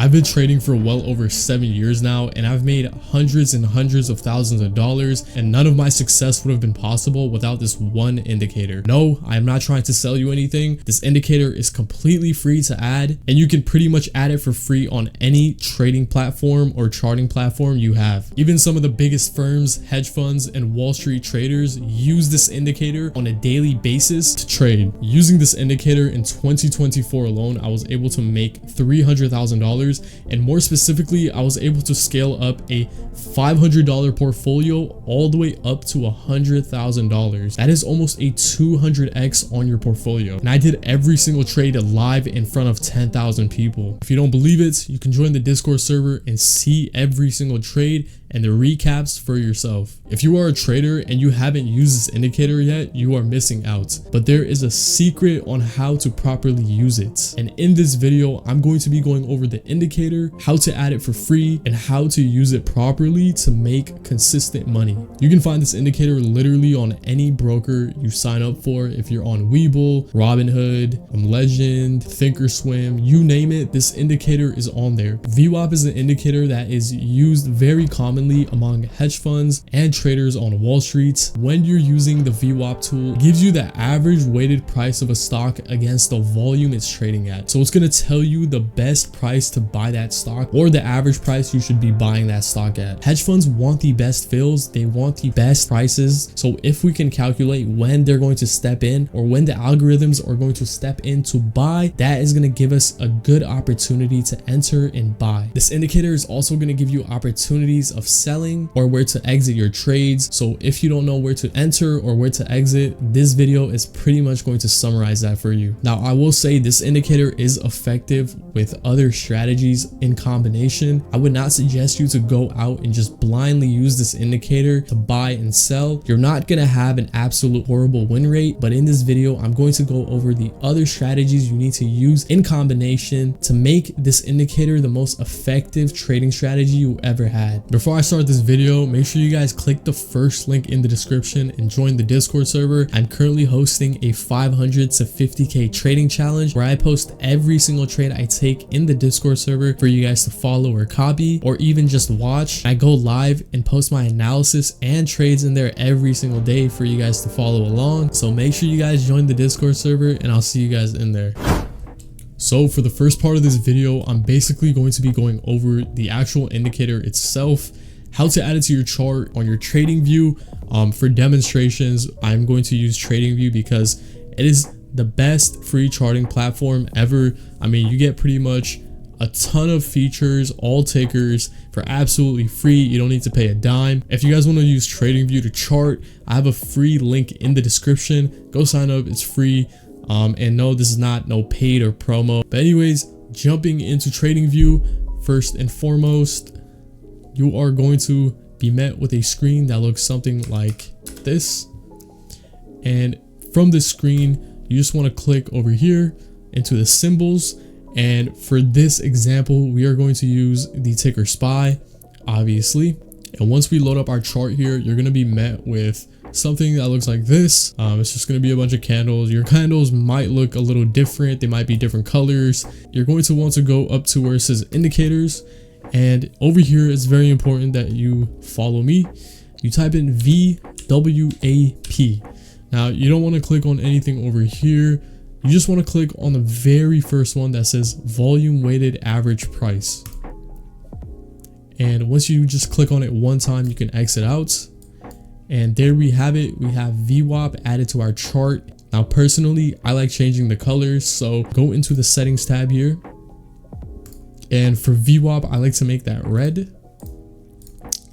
I've been trading for well over 7 years now, and I've made hundreds and hundreds of thousands of dollars, and none of my success would have been possible without this one indicator. No, I am not trying to sell you anything. This indicator is completely free to add, and you can pretty much add it for free on any trading platform or charting platform you have. Even some of the biggest firms, hedge funds, and Wall Street traders use this indicator on a daily basis to trade. Using this indicator in 2024 alone, I was able to make $300,000, and more specifically, I was able to scale up a $500 portfolio all the way up to $100,000. That is almost a 200x on your portfolio, and I did every single trade live in front of 10,000 people. If you don't believe it, you can join the Discord server and see every single trade and the recaps for yourself. If you are a trader and you haven't used this indicator yet, you are missing out. But there is a secret on how to properly use it. And in this video, I'm going to be going over the indicator, how to add it for free, and how to use it properly to make consistent money. You can find this indicator literally on any broker you sign up for. If you're on Webull, Robinhood, Legend, Thinkorswim, you name it, this indicator is on there. VWAP is an indicator that is used very commonly among hedge funds and traders on Wall Street. When you're using the VWAP tool, it gives you the average weighted price of a stock against the volume it's trading at. So it's going to tell you the best price to buy that stock, or the average price you should be buying that stock at. Hedge funds want the best fills, they want the best prices. So if we can calculate when they're going to step in, or when the algorithms are going to step in to buy, that is going to give us a good opportunity to enter and buy. This indicator is also going to give you opportunities of selling or where to exit your trades. So if you don't know where to enter or where to exit, this video is pretty much going to summarize that for you. Now, I will say this indicator is effective with other strategies in combination. I would not suggest you to go out and just blindly use this indicator to buy and sell. You're not going to have an absolute horrible win rate, but in this video, I'm going to go over the other strategies you need to use in combination to make this indicator the most effective trading strategy you ever had. Before I start this video, make sure you guys click the first link in the description and join the Discord server. I'm currently hosting a 500 to 50k trading challenge where I post every single trade I take in the Discord server for you guys to follow or copy, or even just watch. I go live and post my analysis and trades in there every single day for you guys to follow along. So make sure you guys join the Discord server, and I'll see you guys in there. So for the first part of this video, I'm basically going to be going over the actual indicator itself, how to add it to your chart on your trading view. For demonstrations, I'm going to use TradingView because it is the best free charting platform ever. I mean, you get pretty much a ton of features, all tickers for absolutely free. You don't need to pay a dime. If you guys want to use TradingView to chart, I have a free link in the description. Go sign up, it's free. And no, this is not no paid or promo. But anyways, jumping into TradingView, first and foremost, you are going to be met with a screen that looks something like this. And from this screen, you just want to click over here into the symbols. And for this example, we are going to use the ticker SPY, obviously. And once we load up our chart here, you're going to be met with something that looks like this. It's just going to be a bunch of candles. Your candles might look a little different. They might be different colors. You're going to want to go up to where it says indicators. And over here, it's very important that you follow me. You type in VWAP. Now, you don't want to click on anything over here. You just want to click on the very first one that says volume weighted average price. And once you just click on it one time, you can exit out. And there we have it. We have VWAP added to our chart. Now, personally, I like changing the colors. So go into the settings tab here. And for VWAP, I like to make that red.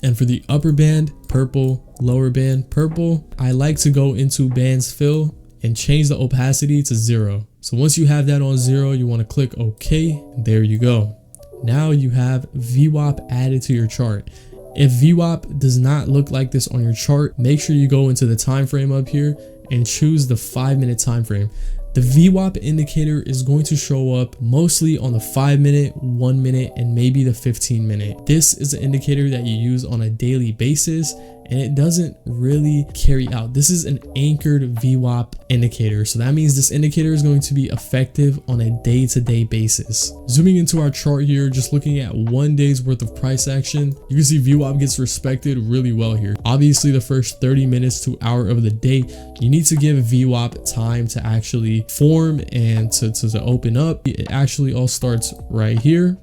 And for the upper band, purple, lower band, purple. I like to go into bands fill and change the opacity to 0. So once you have that on 0, you want to click OK. There you go. Now you have VWAP added to your chart. If VWAP does not look like this on your chart, make sure you go into the time frame up here and choose the 5-minute time frame. The VWAP indicator is going to show up mostly on the 5-minute, 1-minute, and maybe the 15-minute. This is an indicator that you use on a daily basis, and it doesn't really carry out. This is an anchored VWAP indicator. So that means this indicator is going to be effective on a day-to-day basis. Zooming into our chart here, just looking at 1 day's worth of price action, you can see VWAP gets respected really well here. Obviously, the first 30 minutes to hour of the day, you need to give VWAP time to actually form and to open up. It actually all starts right here.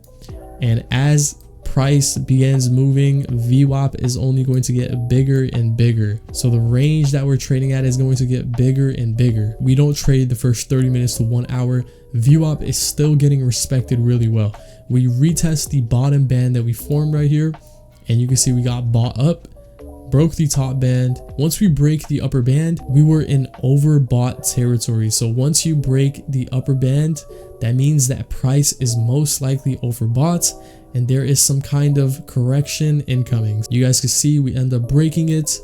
And as price begins moving, VWAP is only going to get bigger and bigger. So the range that we're trading at is going to get bigger and bigger. We don't trade the first 30 minutes to 1 hour. VWAP is still getting respected really well. We retest the bottom band that we formed right here, and you can see we got bought up, broke the top band. Once we break the upper band, we were in overbought territory. So once you break the upper band, that means that price is most likely overbought and there is some kind of correction incoming. You guys can see we end up breaking it,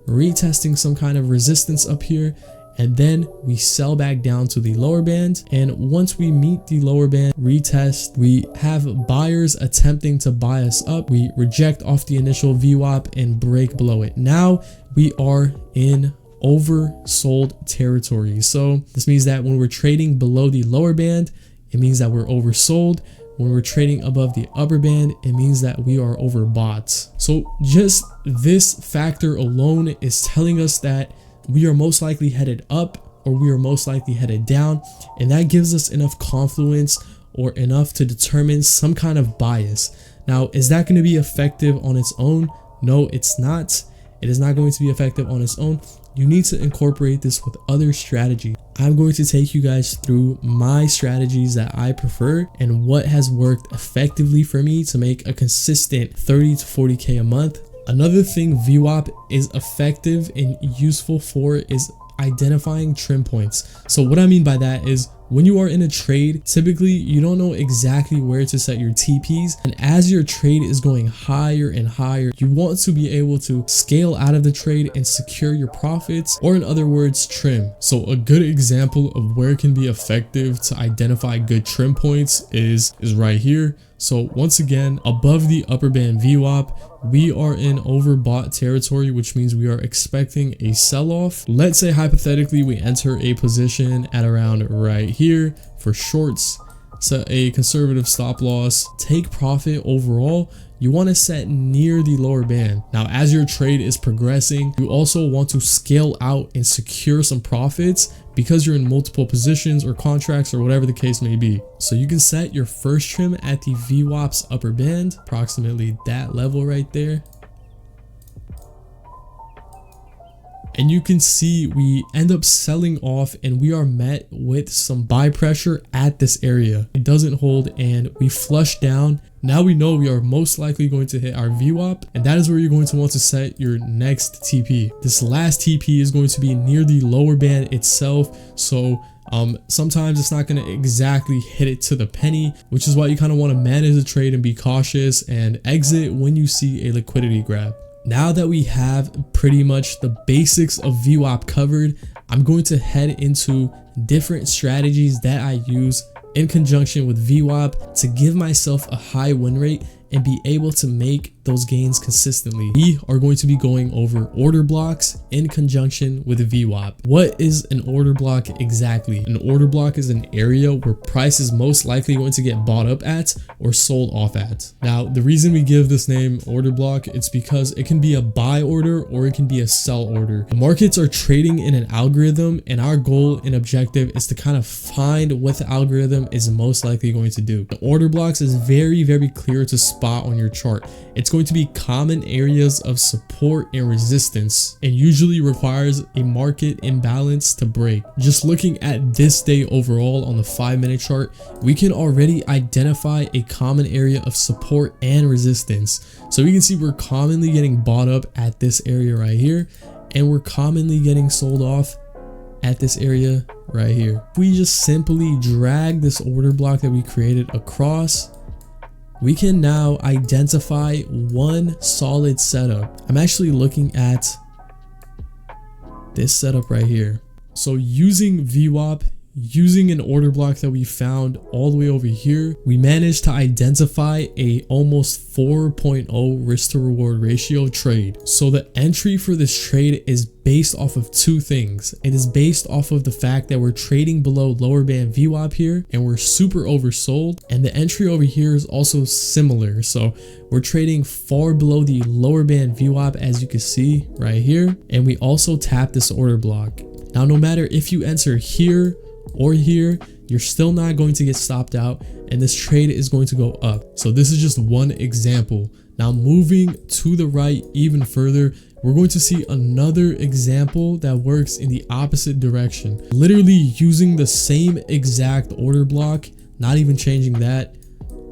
retesting some kind of resistance up here, and then we sell back down to the lower band. And once we meet the lower band, retest, we have buyers attempting to buy us up. We reject off the initial VWAP and break below it. Now we are in oversold territory. So this means that when we're trading below the lower band, it means that we're oversold. When we're trading above the upper band, it means that we are overbought. So just this factor alone is telling us that we are most likely headed up or we are most likely headed down. And that gives us enough confluence or enough to determine some kind of bias. Now, is that going to be effective on its own? No, it's not. It is not going to be effective on its own. You need to incorporate this with other strategies. I'm going to take you guys through my strategies that I prefer and what has worked effectively for me to make a consistent 30 to 40K a month. Another thing VWAP is effective and useful for is identifying trim points. So what I mean by that is when you are in a trade, typically you don't know exactly where to set your TPs, and as your trade is going higher and higher, you want to be able to scale out of the trade and secure your profits, or in other words, trim. So a good example of where it can be effective to identify good trim points is right here. So once again, above the upper band VWAP, we are in overbought territory, which means we are expecting a sell-off. Let's say hypothetically we enter a position at around right here for shorts, set a conservative stop loss, take profit overall. You want to set near the lower band. Now, as your trade is progressing, you also want to scale out and secure some profits because you're in multiple positions or contracts or whatever the case may be. So you can set your first trim at the VWAP's upper band, approximately that level right there. And you can see we end up selling off and we are met with some buy pressure at this area. It doesn't hold and we flush down. Now we know we are most likely going to hit our VWAP, and that is where you're going to want to set your next TP. This last TP is going to be near the lower band itself. So sometimes it's not going to exactly hit it to the penny, which is why you kind of want to manage the trade and be cautious and exit when you see a liquidity grab. Now that we have pretty much the basics of VWAP covered, I'm going to head into different strategies that I use in conjunction with VWAP to give myself a high win rate and be able to make those gains consistently. We are going to be going over order blocks in conjunction with VWAP. What is an order block exactly? An order block is an area where price is most likely going to get bought up at or sold off at. Now, the reason we give this name order block, it's because it can be a buy order or it can be a sell order. The markets are trading in an algorithm, and our goal and objective is to kind of find what the algorithm is most likely going to do. The order blocks is very, very clear to spot on your chart. It's going to be common areas of support and resistance, and usually requires a market imbalance to break. Just looking at this day overall on the 5-minute chart, we can already identify a common area of support and resistance. So we can see we're commonly getting bought up at this area right here, and we're commonly getting sold off at this area right here. If we just simply drag this order block that we created across, we can now identify one solid setup. I'm actually looking at this setup right here. So using VWAP, using an order block that we found all the way over here, we managed to identify a almost 4.0 risk to reward ratio trade. So the entry for this trade is based off of two things. It is based off of the fact that we're trading below lower band VWAP here and we're super oversold, and the entry over here is also similar. So we're trading far below the lower band VWAP, as you can see right here, and we also tap this order block. Now, no matter if you enter here or here, you're still not going to get stopped out, and this trade is going to go up. So this is just one example. Now, moving to the right even further, we're going to see another example that works in the opposite direction, literally using the same exact order block, not even changing that.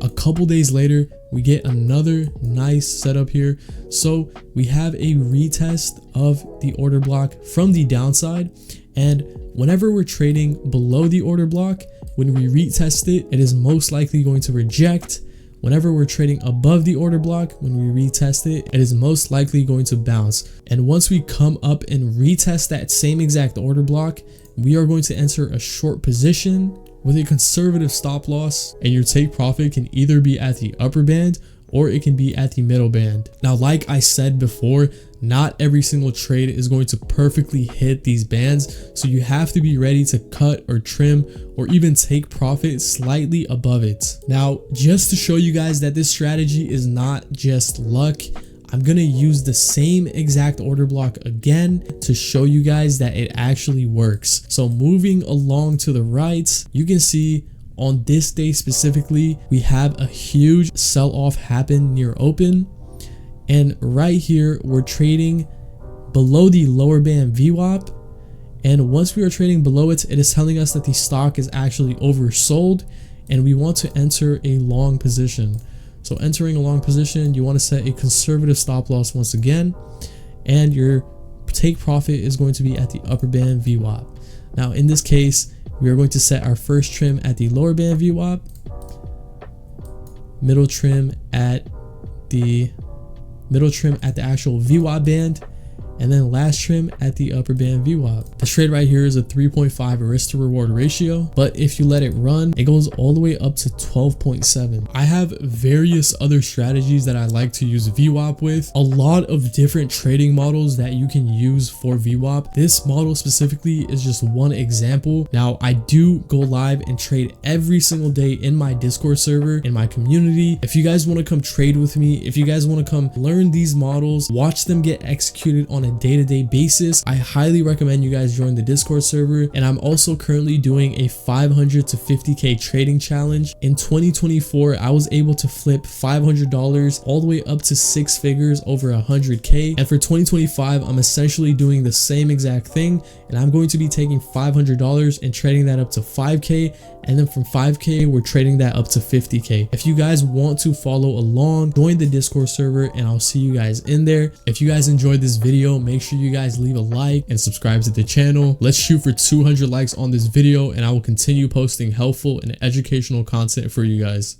A couple days later, we get another nice setup here. So we have a retest of the order block from the downside, and whenever we're trading below the order block, when we retest it, it is most likely going to reject. Whenever we're trading above the order block, when we retest it, it is most likely going to bounce. And once we come up and retest that same exact order block, we are going to enter a short position with a conservative stop loss, and your take profit can either be at the upper band or it can be at the middle band. Now, like I said before, not every single trade is going to perfectly hit these bands, so you have to be ready to cut or trim or even take profit slightly above it. Now, just to show you guys that this strategy is not just luck, I'm gonna use the same exact order block again to show you guys that it actually works. So moving along to the right, you can see on this day specifically, we have a huge sell-off happen near open. And right here, we're trading below the lower band VWAP. And once we are trading below it, it is telling us that the stock is actually oversold and we want to enter a long position. So entering a long position, you want to set a conservative stop loss once again, and your take profit is going to be at the upper band VWAP. Now, in this case, we are going to set our first trim at the lower band VWAP, middle trim at the actual VWAP band, and then last trim at the upper band VWAP. The trade right here is a 3.5 risk to reward ratio, but if you let it run, it goes all the way up to 12.7. I have various other strategies that I like to use VWAP with, a lot of different trading models that you can use for VWAP. This model specifically is just one example. Now, I do go live and trade every single day in my Discord server, in my community. If you guys want to come trade with me, if you guys want to come learn these models, watch them get executed on a day-to-day basis, I highly recommend you guys join the Discord server. And I'm also currently doing a 500 to 50k trading challenge. In 2024, I was able to flip $500 all the way up to 6 figures over 100k, and for 2025 I'm essentially doing the same exact thing, and I'm going to be taking $500 and trading that up to 5k, and then from 5k we're trading that up to 50k. If you guys want to follow along, join the Discord server and I'll see you guys in there. If you guys enjoyed this video, make sure you guys leave a like and subscribe to the channel. Let's shoot for 200 likes on this video, and I will continue posting helpful and educational content for you guys.